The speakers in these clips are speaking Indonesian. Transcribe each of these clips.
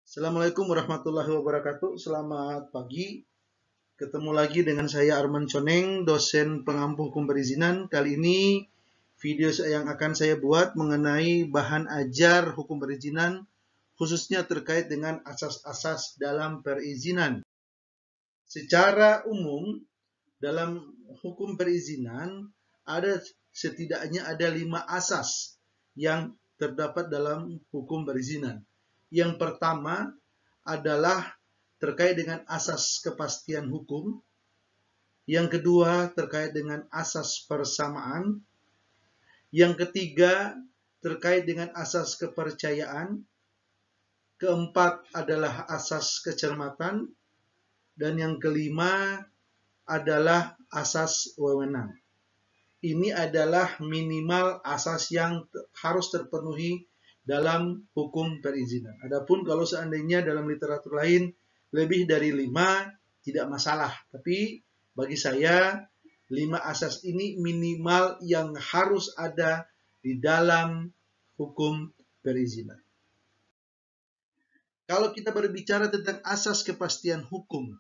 Assalamualaikum warahmatullahi wabarakatuh. Selamat pagi. Ketemu lagi dengan saya Arman Coneng, dosen pengampu hukum perizinan. Kali ini video yang akan saya buat mengenai bahan ajar hukum perizinan, khususnya terkait dengan asas-asas dalam perizinan. Secara umum, dalam hukum perizinan setidaknya ada 5 asas yang terdapat dalam hukum perizinan. Yang pertama adalah terkait dengan asas kepastian hukum. Yang kedua terkait dengan asas persamaan. Yang ketiga terkait dengan asas kepercayaan. Keempat adalah asas kecermatan. Dan yang kelima adalah asas wewenang. Ini adalah minimal asas yang harus terpenuhi dalam hukum perizinan. Adapun kalau seandainya dalam literatur lain lebih dari 5 tidak masalah. Tapi bagi saya 5 asas ini minimal yang harus ada di dalam hukum perizinan. Kalau kita berbicara tentang asas kepastian hukum,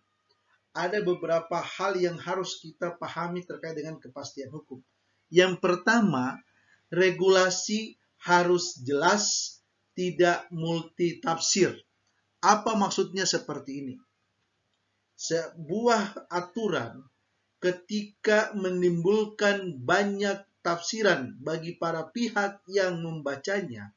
ada beberapa hal yang harus kita pahami terkait dengan kepastian hukum. Yang pertama, regulasi harus jelas, tidak multitafsir. Apa maksudnya seperti ini? Sebuah aturan ketika menimbulkan banyak tafsiran bagi para pihak yang membacanya,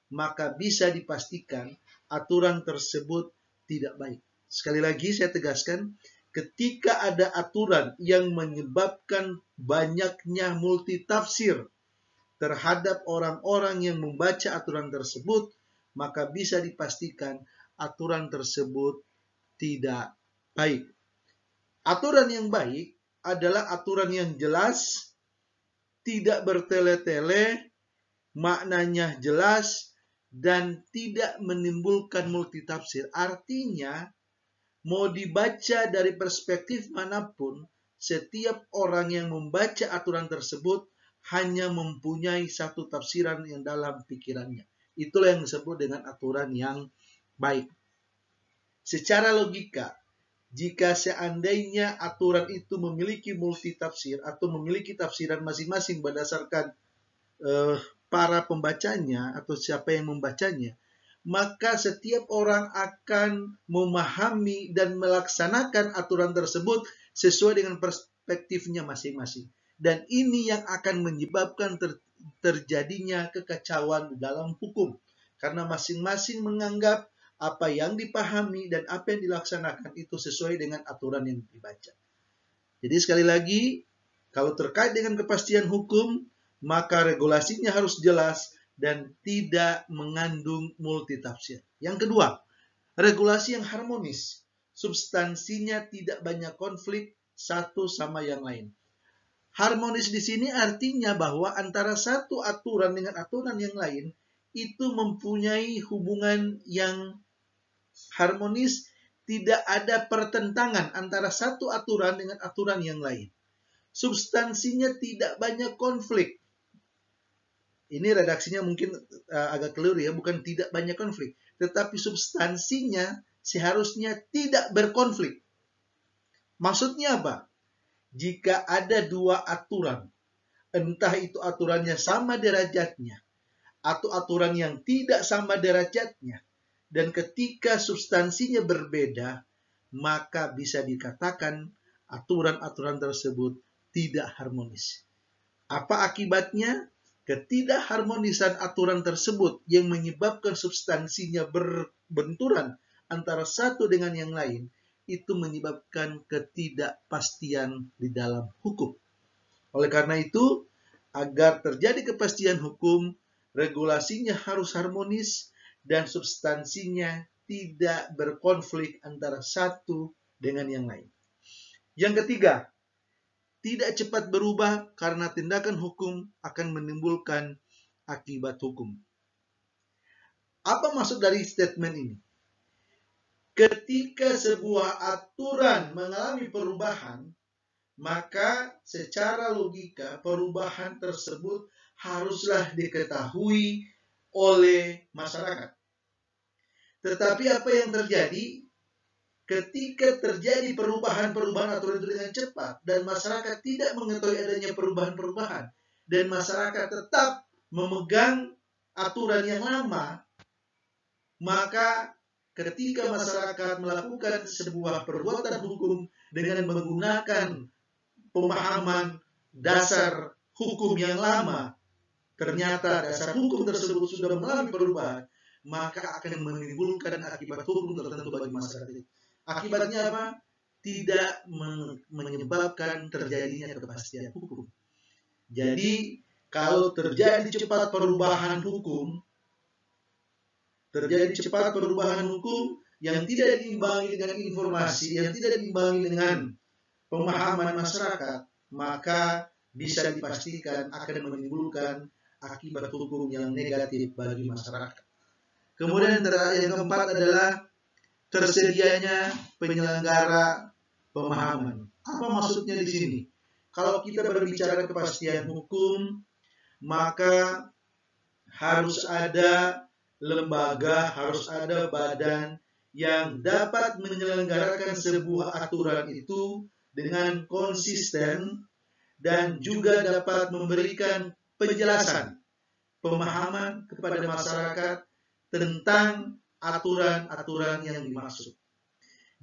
maka bisa dipastikan aturan tersebut tidak baik. Sekali lagi saya tegaskan, ketika ada aturan yang menyebabkan banyaknya multitafsir terhadap orang-orang yang membaca aturan tersebut, maka bisa dipastikan aturan tersebut tidak baik. Aturan yang baik adalah aturan yang jelas, tidak bertele-tele, maknanya jelas, dan tidak menimbulkan multitafsir. Artinya, mau dibaca dari perspektif manapun, setiap orang yang membaca aturan tersebut hanya mempunyai satu tafsiran yang dalam pikirannya. Itulah yang disebut dengan aturan yang baik. Secara logika, jika seandainya aturan itu memiliki multitafsir atau memiliki tafsiran masing-masing berdasarkan para pembacanya atau siapa yang membacanya, maka setiap orang akan memahami dan melaksanakan aturan tersebut sesuai dengan perspektifnya masing-masing. Dan ini yang akan menyebabkan terjadinya kekacauan dalam hukum. Karena masing-masing menganggap apa yang dipahami dan apa yang dilaksanakan itu sesuai dengan aturan yang dibaca. Jadi sekali lagi, kalau terkait dengan kepastian hukum, maka regulasinya harus jelas dan tidak mengandung multitafsir. Yang kedua, regulasi yang harmonis. Substansinya tidak banyak konflik satu sama yang lain. Harmonis di sini artinya bahwa antara satu aturan dengan aturan yang lain itu mempunyai hubungan yang harmonis, tidak ada pertentangan antara satu aturan dengan aturan yang lain. Substansinya tidak banyak konflik. Ini redaksinya mungkin agak keliru ya, bukan tidak banyak konflik, tetapi substansinya seharusnya tidak berkonflik. Maksudnya apa? Jika ada 2 aturan, entah itu aturannya sama derajatnya atau aturan yang tidak sama derajatnya, dan ketika substansinya berbeda, maka bisa dikatakan aturan-aturan tersebut tidak harmonis. Apa akibatnya? Ketidakharmonisan aturan tersebut yang menyebabkan substansinya berbenturan antara satu dengan yang lain, itu menyebabkan ketidakpastian di dalam hukum. Oleh karena itu, agar terjadi kepastian hukum, regulasinya harus harmonis dan substansinya tidak berkonflik antara satu dengan yang lain. Yang ketiga, tidak cepat berubah karena tindakan hukum akan menimbulkan akibat hukum. Apa maksud dari statement ini? Ketika sebuah aturan mengalami perubahan, maka secara logika perubahan tersebut haruslah diketahui oleh masyarakat. Tetapi apa yang terjadi ketika terjadi perubahan-perubahan aturan itu dengan cepat dan masyarakat tidak mengetahui adanya perubahan-perubahan dan masyarakat tetap memegang aturan yang lama, maka ketika masyarakat melakukan sebuah perbuatan hukum dengan menggunakan pemahaman dasar hukum yang lama, ternyata dasar hukum tersebut sudah mengalami perubahan, maka akan menimbulkan akibat hukum tertentu bagi masyarakat. Akibatnya apa? Tidak menyebabkan terjadinya kepastian hukum. Jadi, kalau terjadi cepat perubahan hukum, yang tidak diimbangi dengan informasi, yang tidak diimbangi dengan pemahaman masyarakat, maka bisa dipastikan akan menimbulkan akibat hukum yang negatif bagi masyarakat. Kemudian yang keempat adalah tersedianya penyelenggara pemahaman. Apa maksudnya di sini? Kalau kita berbicara kepastian hukum, maka harus ada lembaga, harus ada badan yang dapat menyelenggarakan sebuah aturan itu dengan konsisten dan juga dapat memberikan penjelasan, pemahaman kepada masyarakat tentang aturan-aturan yang dimaksud.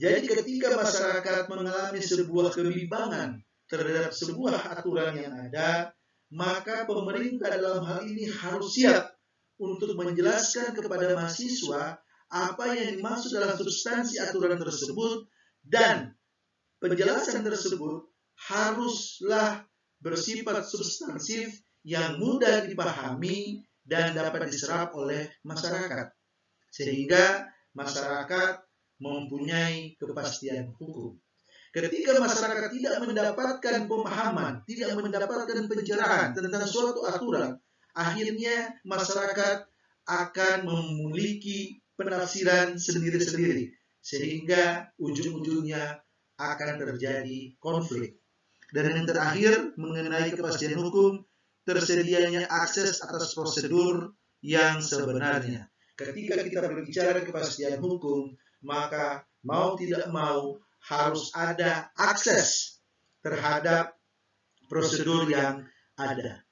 Jadi ketika masyarakat mengalami sebuah kebimbangan terhadap sebuah aturan yang ada, maka pemerintah dalam hal ini harus siap untuk menjelaskan kepada mahasiswa apa yang dimaksud dalam substansi aturan tersebut, dan penjelasan tersebut haruslah bersifat substansif yang mudah dipahami dan dapat diserap oleh masyarakat, sehingga masyarakat mempunyai kepastian hukum. Ketika masyarakat tidak mendapatkan pemahaman, tidak mendapatkan pencerahan tentang suatu aturan, akhirnya masyarakat akan memiliki penafsiran sendiri-sendiri, sehingga ujung-ujungnya akan terjadi konflik. Dan yang terakhir, mengenai kepastian hukum, tersedianya akses atas prosedur yang sebenarnya. Ketika kita berbicara kepastian hukum, maka mau tidak mau harus ada akses terhadap prosedur yang ada.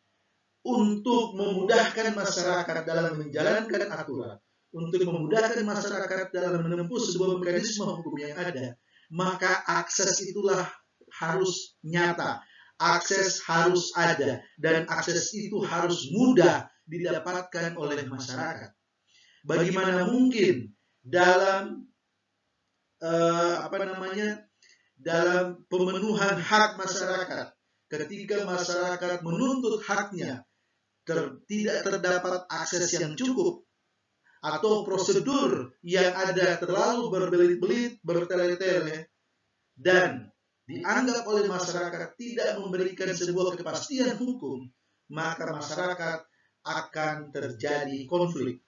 Untuk memudahkan masyarakat dalam menjalankan aturan, untuk memudahkan masyarakat dalam menempuh sebuah mekanisme hukum yang ada, maka akses itulah harus nyata, akses harus ada, dan akses itu harus mudah didapatkan oleh masyarakat. Bagaimana mungkin dalam dalam pemenuhan hak masyarakat, ketika masyarakat menuntut haknya, tidak terdapat akses yang cukup, atau prosedur yang ada terlalu berbelit-belit, bertele-tele, dan dianggap oleh masyarakat tidak memberikan sebuah kepastian hukum, maka masyarakat akan terjadi konflik.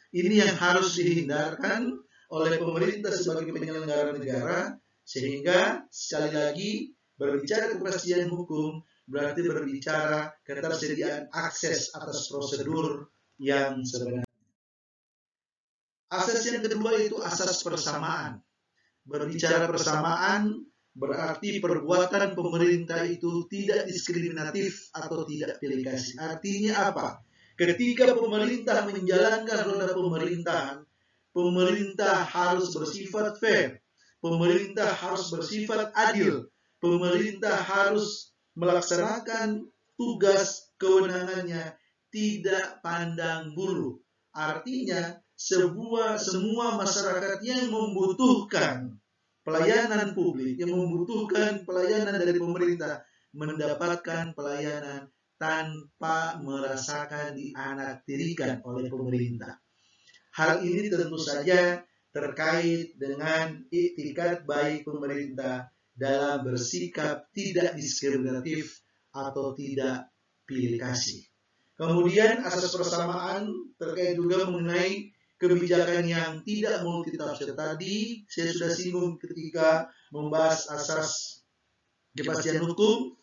Ini yang harus dihindarkan oleh pemerintah sebagai penyelenggara negara, sehingga sekali lagi berbicara kepastian hukum berarti berbicara ketersediaan akses atas prosedur yang sebenarnya. Asas yang kedua itu asas persamaan. Berbicara persamaan berarti perbuatan pemerintah itu tidak diskriminatif atau tidak pilih kasih. Artinya apa? Ketika pemerintah menjalankan roda pemerintahan, pemerintah harus bersifat fair, pemerintah harus bersifat adil, pemerintah harus melaksanakan tugas kewenangannya tidak pandang bulu. Artinya semua masyarakat yang membutuhkan pelayanan publik, yang membutuhkan pelayanan dari pemerintah, mendapatkan pelayanan tanpa merasakan dianaktirikan oleh pemerintah. Hal ini tentu saja terkait dengan iktikat baik pemerintah dalam bersikap tidak diskriminatif atau tidak pilih kasih. Kemudian asas persamaan terkait juga mengenai kebijakan yang tidak multitafsir tadi. Saya sudah singgung ketika membahas asas kepastian hukum.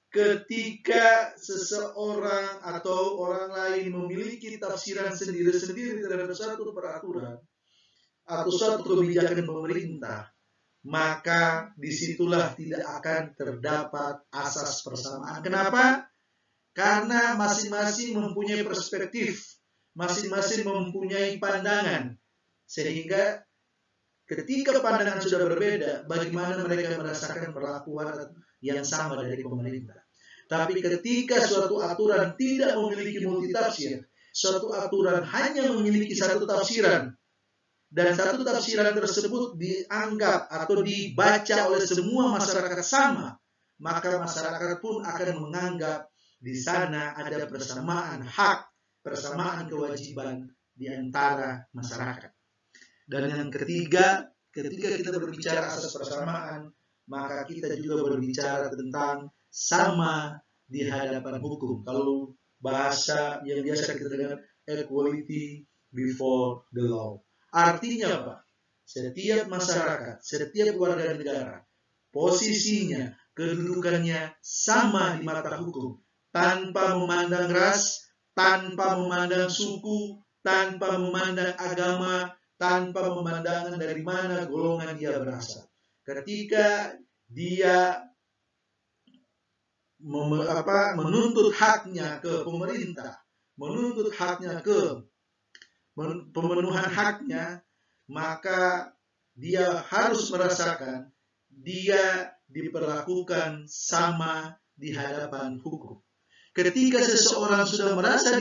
Ketika seseorang atau orang lain memiliki tafsiran sendiri-sendiri terhadap satu peraturan, atau suatu kebijakan pemerintah, maka disitulah tidak akan terdapat asas persamaan. Kenapa? Karena masing-masing mempunyai perspektif, masing-masing mempunyai pandangan, sehingga ketika pandangan sudah berbeda, bagaimana mereka merasakan perlakuan yang sama dari pemerintah. Tapi ketika suatu aturan tidak memiliki multitafsir, suatu aturan hanya memiliki satu tafsiran, dan satu tafsiran tersebut dianggap atau dibaca oleh semua masyarakat sama, maka masyarakat pun akan menganggap di sana ada persamaan hak, persamaan kewajiban di antara masyarakat. Dan yang ketiga, ketika kita berbicara asas persamaan, maka kita juga berbicara tentang sama di hadapan hukum. Kalau bahasa yang biasa kita dengar, equality before the law. Artinya apa? Setiap masyarakat, setiap warga negara, posisinya, kedudukannya sama di mata hukum, tanpa memandang ras, tanpa memandang suku, tanpa memandang agama, tanpa memandang dari mana golongan dia berasal. Ketika dia menuntut haknya ke pemerintah, menuntut haknya ke pemenuhan haknya, maka dia harus merasakan dia diperlakukan sama di hadapan hukum. Ketika seseorang sudah merasa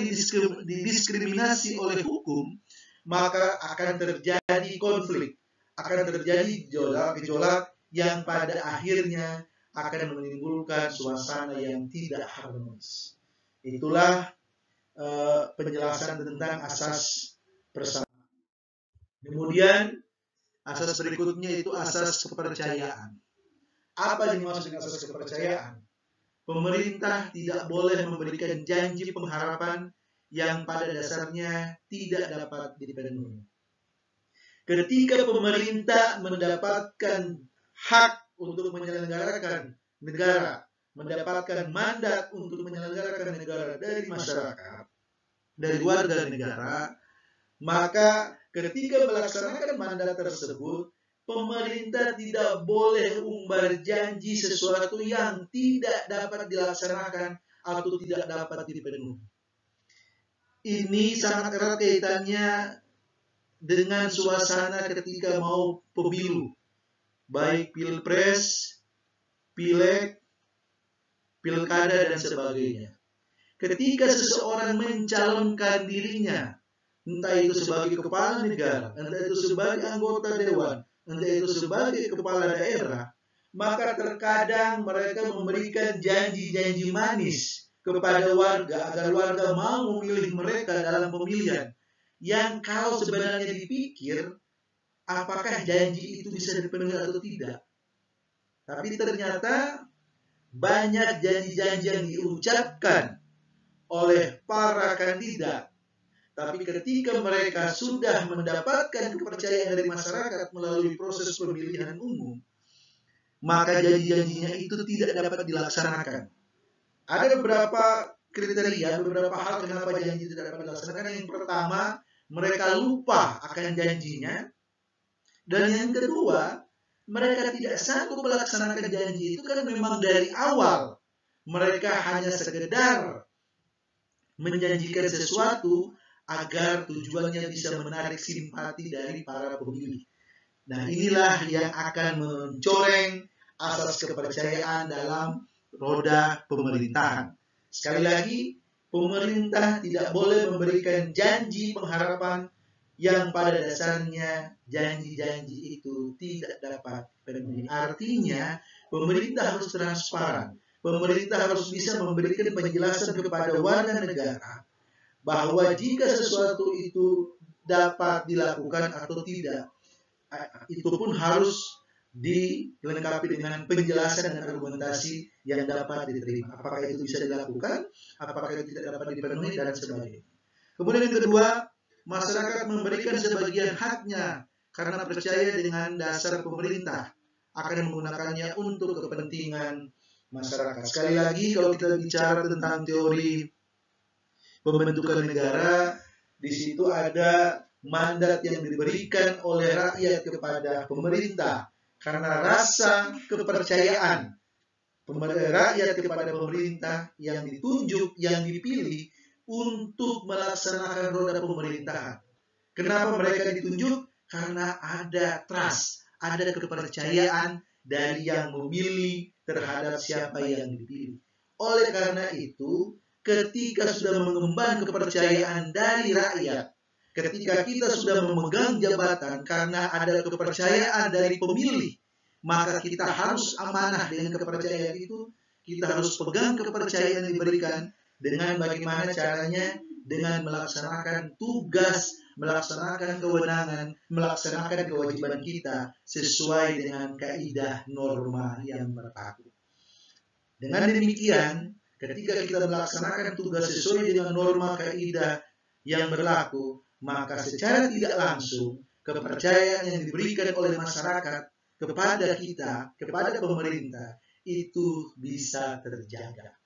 didiskriminasi oleh hukum, maka akan terjadi konflik, akan terjadi gejolak yang pada akhirnya akan menimbulkan suasana yang tidak harmonis. Itulah penjelasan tentang asas persamaan. Kemudian asas berikutnya itu asas kepercayaan. Apa yang dimaksud dengan asas kepercayaan? Pemerintah tidak boleh memberikan janji pengharapan yang pada dasarnya tidak dapat dipenuhi. Ketika pemerintah mendapatkan hak untuk menyelenggarakan negara, mendapatkan mandat untuk menyelenggarakan negara dari masyarakat, dari warga negara, maka ketika melaksanakan mandat tersebut, pemerintah tidak boleh umbar janji sesuatu yang tidak dapat dilaksanakan atau tidak dapat dipenuhi. Ini sangat erat kaitannya dengan suasana ketika mau pemilu, baik pilpres, pileg, pilkada, dan sebagainya. Ketika seseorang mencalonkan dirinya, entah itu sebagai kepala negara, entah itu sebagai anggota dewan, entah itu sebagai kepala daerah, maka terkadang mereka memberikan janji-janji manis kepada warga agar warga mau memilih mereka dalam pemilihan, yang kalau sebenarnya dipikir apakah janji itu bisa dipenuhi atau tidak. Tapi ternyata banyak janji-janji yang diucapkan oleh para kandidat, tapi ketika mereka sudah mendapatkan kepercayaan dari masyarakat melalui proses pemilihan umum, maka janji-janjinya itu tidak dapat dilaksanakan. Ada beberapa kriteria, beberapa hal kenapa janji tidak dapat dilaksanakan. Yang pertama, mereka lupa akan janjinya. Dan yang kedua, mereka tidak sanggup melaksanakan janji itu karena memang dari awal mereka hanya sekedar menjanjikan sesuatu agar tujuannya bisa menarik simpati dari para pemilih. Nah, inilah yang akan mencoreng asas kepercayaan dalam roda pemerintahan. Sekali lagi, pemerintah tidak boleh memberikan janji pengharapan yang pada dasarnya janji-janji itu tidak dapat dipenuhi. Artinya, pemerintah harus transparan. Pemerintah harus bisa memberikan penjelasan kepada warga negara bahwa jika sesuatu itu dapat dilakukan atau tidak, itu pun harus dilengkapi dengan penjelasan dan argumentasi yang dapat diterima. Apakah itu bisa dilakukan, apakah itu tidak dapat dipenuhi, dan sebagainya. Kemudian yang kedua, masyarakat memberikan sebagian haknya karena percaya dengan dasar pemerintah akan menggunakannya untuk kepentingan masyarakat. Sekali lagi, kalau kita bicara tentang teori pembentukan negara, di situ ada mandat yang diberikan oleh rakyat kepada pemerintah, karena rasa kepercayaan rakyat kepada pemerintah yang ditunjuk, yang dipilih untuk melaksanakan roda pemerintahan. Kenapa mereka ditunjuk? Karena ada trust, ada kepercayaan dari yang memilih terhadap siapa yang dipilih. Oleh karena itu, ketika sudah mengemban kepercayaan dari rakyat, ketika kita sudah memegang jabatan karena ada kepercayaan dari pemilih, maka kita harus amanah dengan kepercayaan itu. Kita harus pegang kepercayaan yang diberikan dengan bagaimana caranya, dengan melaksanakan tugas, melaksanakan kewenangan, melaksanakan kewajiban kita sesuai dengan kaidah norma yang berlaku. Dengan demikian, ketika kita melaksanakan tugas sesuai dengan norma kaidah yang berlaku, maka secara tidak langsung kepercayaan yang diberikan oleh masyarakat kepada kita, kepada pemerintah, itu bisa terjaga.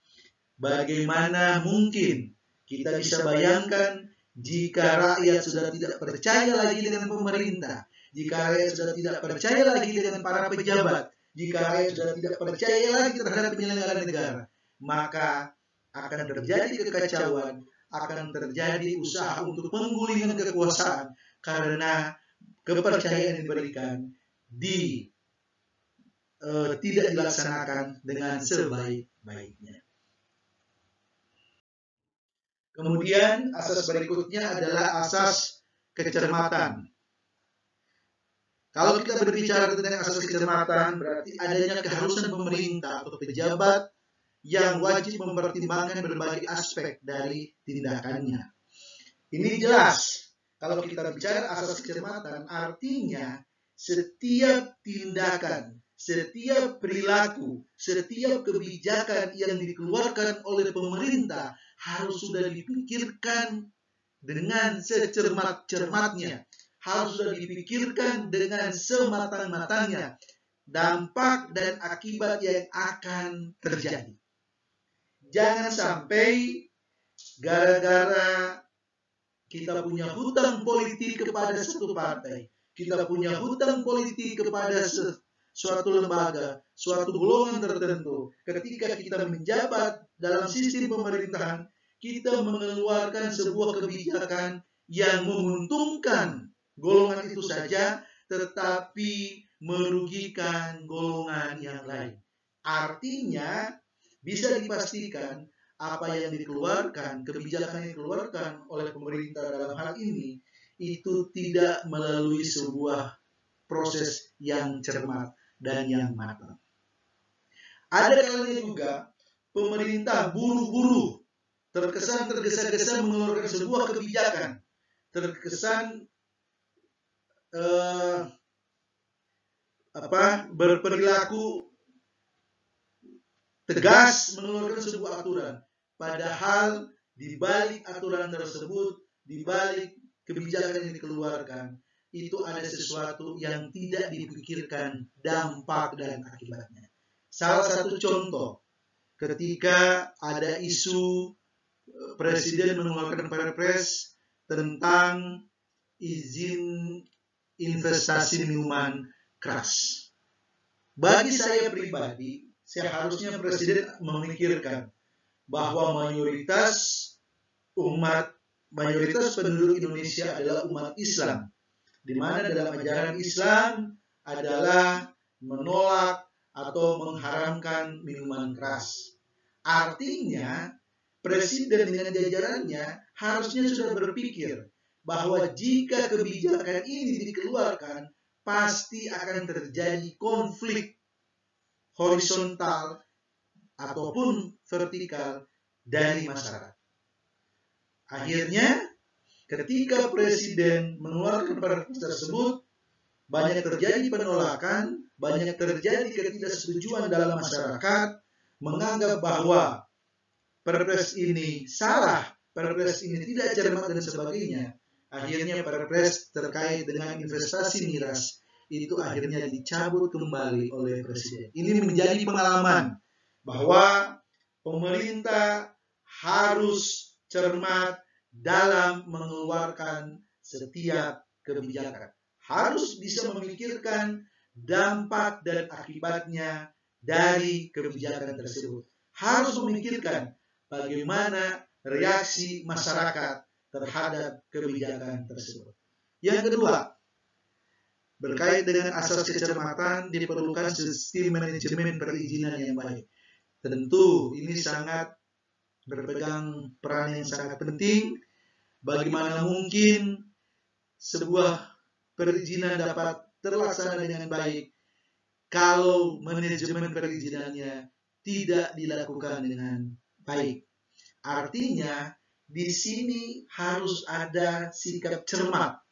Bagaimana mungkin kita bisa bayangkan jika rakyat sudah tidak percaya lagi dengan pemerintah, jika rakyat sudah tidak percaya lagi dengan para pejabat, jika rakyat sudah tidak percaya lagi terhadap penyelenggara negara, maka akan terjadi kekacauan, akan terjadi usaha untuk penggulingan kekuasaan karena kepercayaan yang diberikan tidak dilaksanakan dengan sebaik-baiknya. Kemudian asas berikutnya adalah asas kecermatan. Kalau kita berbicara tentang asas kecermatan, berarti adanya keharusan pemerintah atau pejabat yang wajib mempertimbangkan berbagai aspek dari tindakannya. Ini jelas. Kalau kita bicara asas kecermatan, artinya setiap tindakan, setiap perilaku, setiap kebijakan yang dikeluarkan oleh pemerintah harus sudah dipikirkan dengan secermat-cermatnya, harus sudah dipikirkan dengan sematang-matangnya dampak dan akibat yang akan terjadi. Jangan sampai gara-gara kita punya hutang politik kepada satu partai, kita punya hutang politik kepada suatu lembaga, suatu golongan tertentu. Ketika kita menjabat dalam sistem pemerintahan, kita mengeluarkan sebuah kebijakan yang menguntungkan golongan itu saja, tetapi merugikan golongan yang lain. Artinya, bisa dipastikan apa yang dikeluarkan, kebijakan yang dikeluarkan oleh pemerintah dalam hal ini, itu tidak melalui sebuah proses yang cermat dan yang matang. Ada kalanya juga pemerintah buru-buru, terkesan tergesa-gesa mengeluarkan sebuah kebijakan, terkesan berperilaku tegas mengeluarkan sebuah aturan. Padahal di balik aturan tersebut, di balik kebijakan yang dikeluarkan, itu ada sesuatu yang tidak dipikirkan dampak dan akibatnya. Salah satu contoh, ketika ada isu Presiden mengeluarkan Perpres tentang izin investasi minuman keras. Bagi saya pribadi, seharusnya Presiden memikirkan bahwa mayoritas penduduk Indonesia adalah umat Islam, di mana dalam ajaran Islam adalah menolak atau mengharamkan minuman keras. Artinya, Presiden dengan jajarannya harusnya sudah berpikir bahwa jika kebijakan ini dikeluarkan, pasti akan terjadi konflik horizontal ataupun vertikal dari masyarakat. Akhirnya, ketika Presiden mengeluarkan perpres tersebut, banyak terjadi penolakan, banyak terjadi ketidaksetujuan dalam masyarakat, menganggap bahwa perpres ini salah, perpres ini tidak cermat dan sebagainya. Akhirnya perpres terkait dengan investasi miras itu akhirnya dicabut kembali oleh Presiden. Ini menjadi pengalaman bahwa pemerintah harus cermat dalam mengeluarkan setiap kebijakan. Harus bisa memikirkan dampak dan akibatnya dari kebijakan tersebut. Harus memikirkan bagaimana reaksi masyarakat terhadap kebijakan tersebut. Yang kedua, berkait dengan asas kecermatan, diperlukan sistem manajemen perizinan yang baik. Tentu ini sangat berpegang peran yang sangat penting. Bagaimana mungkin sebuah perizinan dapat terlaksana dengan baik kalau manajemen perizinannya tidak dilakukan dengan baik. Artinya, di sini harus ada sikap cermat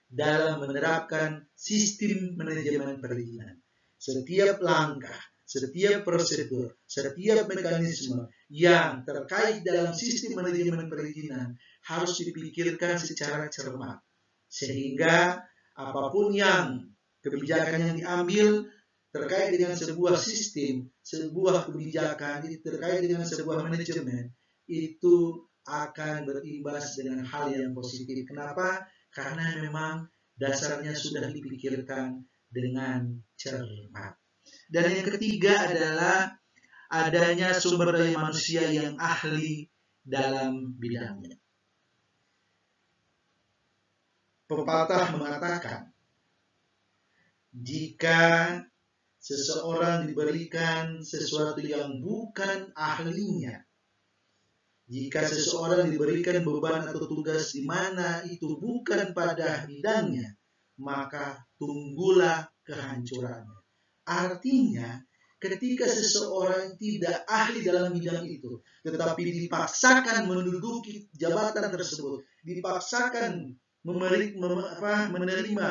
dalam menerapkan sistem manajemen perizinan. Setiap langkah, setiap prosedur, setiap mekanisme yang terkait dalam sistem manajemen perizinan harus dipikirkan secara cermat. Sehingga apapun yang kebijakan yang diambil terkait dengan sebuah sistem, sebuah kebijakan, terkait dengan sebuah manajemen, itu akan berimbas dengan hal yang positif. Kenapa? Karena memang dasarnya sudah dipikirkan dengan cermat. Dan yang ketiga adalah adanya sumber daya manusia yang ahli dalam bidangnya. Pepatah mengatakan, jika seseorang diberikan sesuatu yang bukan ahlinya, jika seseorang diberikan beban atau tugas di mana itu bukan pada bidangnya, maka tunggulah kehancurannya. Artinya, ketika seseorang tidak ahli dalam bidang itu, tetapi dipaksakan menduduki jabatan tersebut, dipaksakan menerima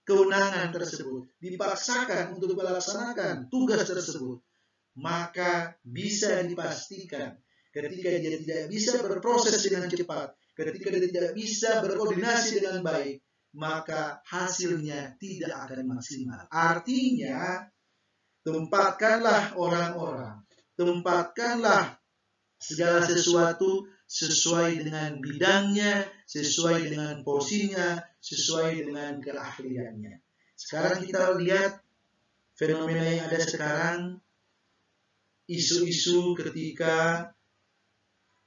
kewenangan tersebut, dipaksakan untuk melaksanakan tugas tersebut, maka bisa dipastikan ketika dia tidak bisa berproses dengan cepat, ketika dia tidak bisa berkoordinasi dengan baik, maka hasilnya tidak akan maksimal. Artinya, tempatkanlah orang-orang, tempatkanlah segala sesuatu sesuai dengan bidangnya, sesuai dengan porsinya, sesuai dengan keahliannya. Sekarang kita lihat fenomena yang ada sekarang, isu-isu ketika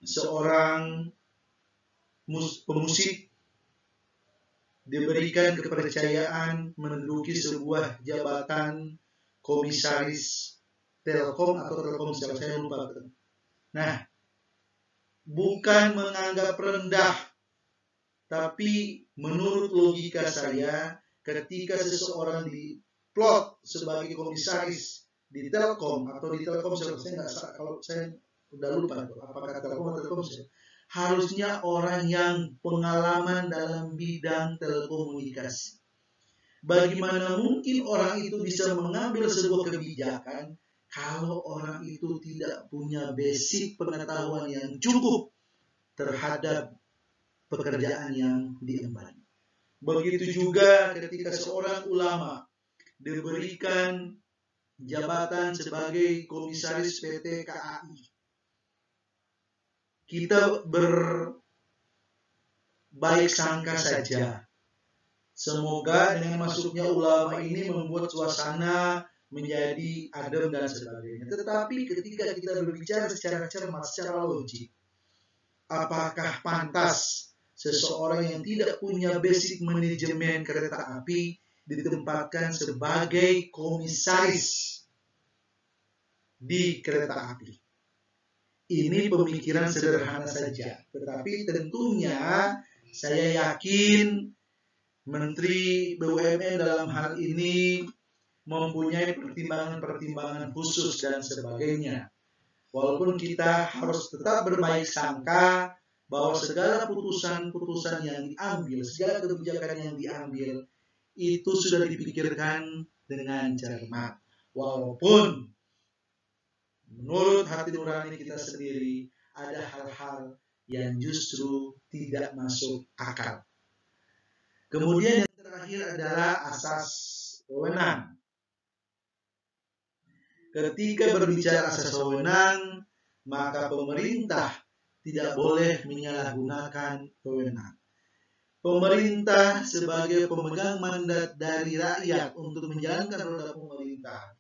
seorang pemusik diberikan kepercayaan menduduki sebuah jabatan komisaris Telkom atau Telkomsel, saya lupa. Nah, bukan menganggap rendah, tapi menurut logika saya, ketika seseorang diplot sebagai komisaris di Telkom atau di Telkomsel, kalau saya udah lupa apakah Telkom atau Telkomsel, harusnya orang yang pengalaman dalam bidang telekomunikasi. Bagaimana mungkin orang itu bisa mengambil sebuah kebijakan kalau orang itu tidak punya basic pengetahuan yang cukup terhadap pekerjaan yang diemban. Begitu juga ketika seorang ulama diberikan jabatan sebagai komisaris PT KAI. Kita berbaik sangka saja. Semoga dengan masuknya ulama ini membuat suasana menjadi adem dan sebagainya. Tetapi ketika kita berbicara secara cermat, secara logik, apakah pantas seseorang yang tidak punya basic manajemen kereta api ditempatkan sebagai komisaris di kereta api? Ini pemikiran sederhana saja, tetapi tentunya saya yakin Menteri BUMN dalam hal ini mempunyai pertimbangan-pertimbangan khusus dan sebagainya. Walaupun kita harus tetap berbaik sangka bahwa segala putusan-putusan yang diambil, segala kebijakan yang diambil, itu sudah dipikirkan dengan cermat. Walaupun menurut hati nurani kita sendiri, ada hal-hal yang justru tidak masuk akal. Kemudian yang terakhir adalah asas wewenang. Ketika berbicara asas wewenang, maka pemerintah tidak boleh menyalahgunakan wewenang. Pemerintah sebagai pemegang mandat dari rakyat untuk menjalankan roda pemerintahan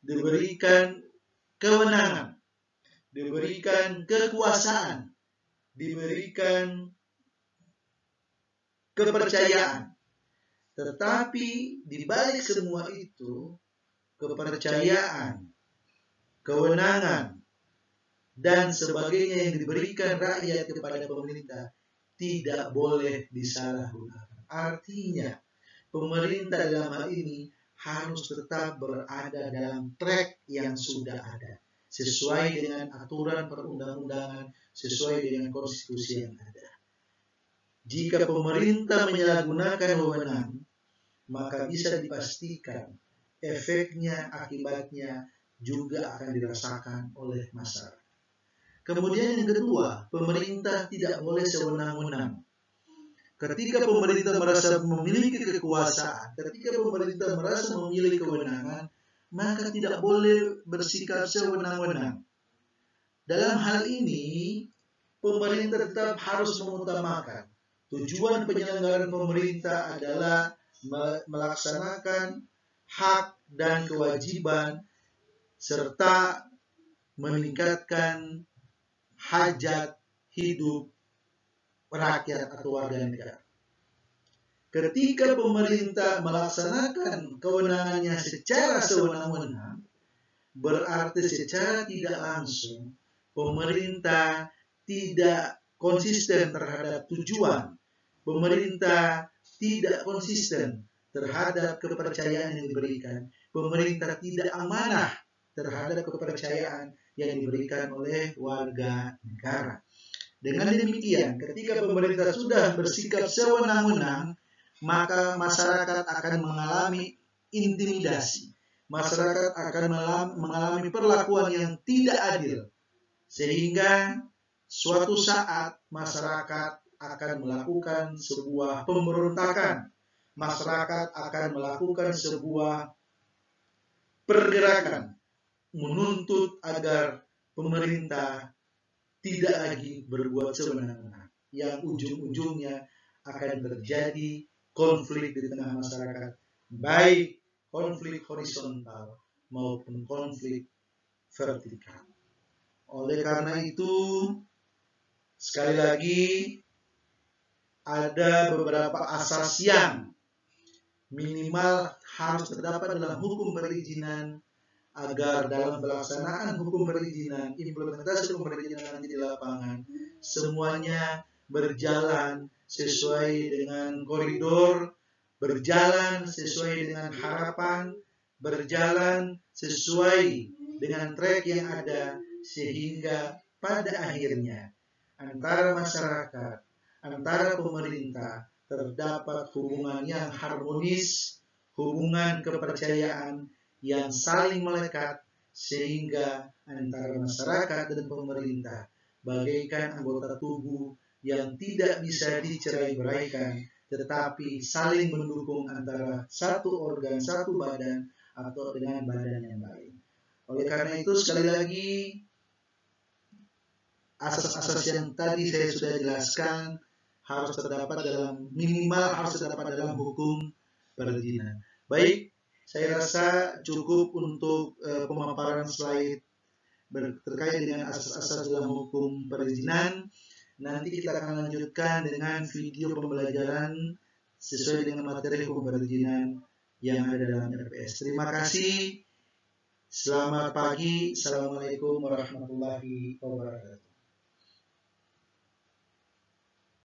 diberikan kewenangan, diberikan kekuasaan, diberikan kepercayaan. Tetapi di balik semua itu, kepercayaan, kewenangan, dan sebagainya yang diberikan rakyat kepada pemerintah tidak boleh disalahgunakan. Artinya, pemerintah dalam hal ini harus tetap berada dalam track yang sudah ada, sesuai dengan aturan perundang-undangan, sesuai dengan konstitusi yang ada. Jika pemerintah menyalahgunakan wewenang, maka bisa dipastikan efeknya, akibatnya juga akan dirasakan oleh masyarakat. Kemudian yang kedua, pemerintah tidak boleh sewenang-wenang. Ketika pemerintah merasa memiliki kekuasaan, ketika pemerintah merasa memiliki kewenangan, maka tidak boleh bersikap sewenang-wenang. Dalam hal ini, pemerintah tetap harus mengutamakan tujuan penyelenggaraan pemerintah adalah melaksanakan hak dan kewajiban serta meningkatkan hajat hidup rakyat atau warga negara. Ketika pemerintah melaksanakan kewenangannya secara sewenang-wenang, berarti secara tidak langsung pemerintah tidak konsisten terhadap tujuan. Pemerintah tidak konsisten terhadap kepercayaan yang diberikan. Pemerintah tidak amanah terhadap kepercayaan yang diberikan oleh warga negara. Dengan demikian, ketika pemerintah sudah bersikap sewenang-wenang, maka masyarakat akan mengalami intimidasi. Masyarakat akan mengalami perlakuan yang tidak adil. Sehingga suatu saat masyarakat akan melakukan sebuah pemberontakan. Masyarakat akan melakukan sebuah pergerakan menuntut agar pemerintah tidak lagi berbuat sewenang-wenang, yang ujung-ujungnya akan terjadi konflik di tengah masyarakat, baik konflik horizontal maupun konflik vertikal. Oleh karena itu, sekali lagi ada beberapa asas yang minimal harus terdapat dalam hukum perizinan agar dalam pelaksanaan hukum perizinan, implementasi hukum perizinan nanti di lapangan, semuanya berjalan sesuai dengan koridor, berjalan sesuai dengan harapan, berjalan sesuai dengan track yang ada, sehingga pada akhirnya antara masyarakat, antara pemerintah terdapat hubungan yang harmonis, hubungan kepercayaan yang saling melekat, sehingga antara masyarakat dan pemerintah bagaikan anggota tubuh yang tidak bisa dicerai-beraikan, tetapi saling mendukung antara satu organ, satu badan, atau dengan badan yang lain. Oleh karena itu, sekali lagi, asas-asas yang tadi saya sudah jelaskan harus terdapat dalam, minimal harus terdapat dalam hukum perizinan. Baik, saya rasa cukup untuk pemaparan slide terkait dengan asas-asas dalam hukum perizinan. Nanti kita akan lanjutkan dengan video pembelajaran sesuai dengan materi hukum perizinan yang ada dalam RPS. Terima kasih. Selamat pagi. Assalamualaikum warahmatullahi wabarakatuh.